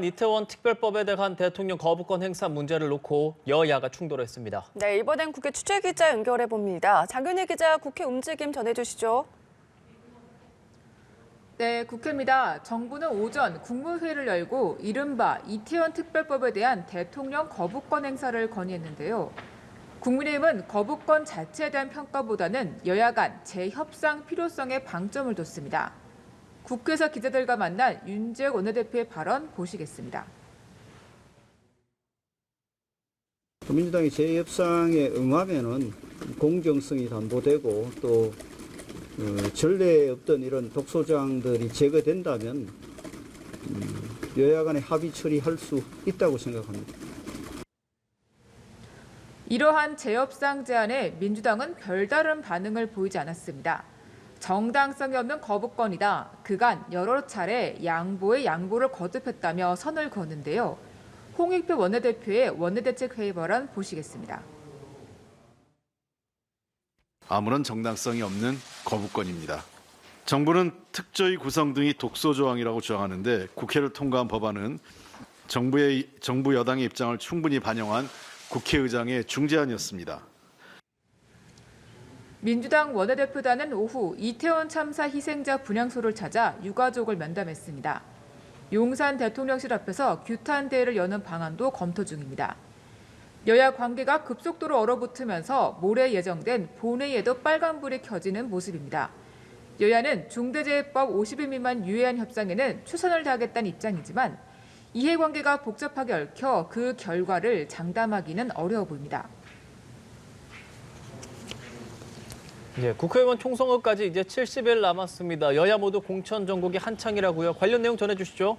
이태원 특별법에 대한 대통령 거부권 행사 문제를 놓고 여야가 충돌했습니다. 네, 이번엔 국회 취재기자 연결해 봅니다. 장윤희 기자, 국회 움직임 전해주시죠. 네, 국회입니다. 정부는 오전 국무회의를 열고 이른바 이태원 특별법에 대한 대통령 거부권 행사를 건의했는데요. 국민의힘은 거부권 자체에 대한 평가보다는 여야 간 재협상 필요성에 방점을 뒀습니다. 국회에서 기자들과 만난 윤재욱 원내대표의 발언 보시겠습니다. 민주당이 재협상에 응하면은 공정성이 담보되고 또 전례에 없던 이런 독소조항들이 제거된다면 여야 간의 합의 처리할 수 있다고 생각합니다. 이러한 재협상 제안에 민주당은 별다른 반응을 보이지 않았습니다. 정당성이 없는 거부권이다. 그간 여러 차례 양보에 양보를 거듭했다며 선을 그었는데요. 홍익표 원내대표의 원내대책회의 발언 보시겠습니다. 아무런 정당성이 없는 거부권입니다. 정부는 특조위 구성 등이 독소조항이라고 주장하는데 국회를 통과한 법안은 정부 여당의 입장을 충분히 반영한 국회의장의 중재안이었습니다. 민주당 원내대표단은 오후 이태원 참사 희생자 분향소를 찾아 유가족을 면담했습니다. 용산 대통령실 앞에서 규탄 대회를 여는 방안도 검토 중입니다. 여야 관계가 급속도로 얼어붙으면서 모레 예정된 본회의에도 빨간불이 켜지는 모습입니다. 여야는 중대재해법 50일 미만 유예안 협상에는 최선을 다하겠다는 입장이지만 이해관계가 복잡하게 얽혀 그 결과를 장담하기는 어려워 보입니다. 네, 국회의원 총선거까지 이제 70일 남았습니다. 여야 모두 공천 전국이 한창이라고요. 관련 내용 전해주시죠.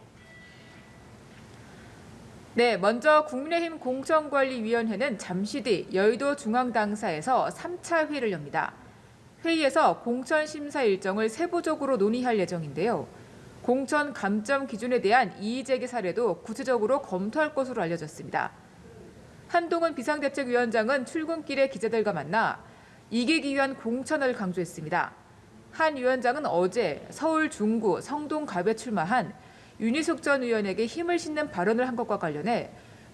네, 먼저 국민의힘 공천관리위원회는 잠시 뒤 여의도 중앙당사에서 3차 회의를 엽니다. 회의에서 공천 심사 일정을 세부적으로 논의할 예정인데요. 공천 감점 기준에 대한 이의제기 사례도 구체적으로 검토할 것으로 알려졌습니다. 한동훈 비상대책위원장은 출근길에 기자들과 만나 이기기 위한 공천을 강조했습니다. 한 위원장은 어제 서울 중구 성동갑에 출마한 윤희숙 전 의원에게 힘을 싣는 발언을 한 것과 관련해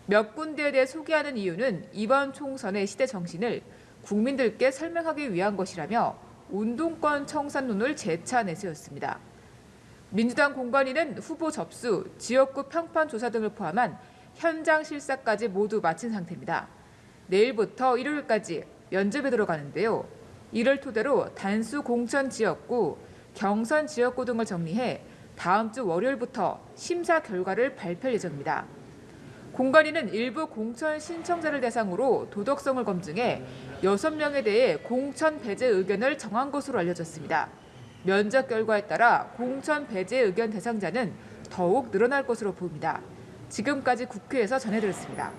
몇 군데에 대해 소개하는 이유는 이번 총선의 시대 정신을 국민들께 설명하기 위한 것이라며 운동권 청산론을 재차 내세웠습니다. 민주당 공관위는 후보 접수, 지역구 평판 조사 등을 포함한 현장 실사까지 모두 마친 상태입니다. 내일부터 일요일까지 면접에 들어가는데요. 이를 토대로 단수 공천 지역구, 경선 지역구 등을 정리해 다음 주 월요일부터 심사 결과를 발표할 예정입니다. 공관위는 일부 공천 신청자를 대상으로 도덕성을 검증해 6명에 대해 공천 배제 의견을 정한 것으로 알려졌습니다. 면접 결과에 따라 공천 배제 의견 대상자는 더욱 늘어날 것으로 보입니다. 지금까지 국회에서 전해드렸습니다.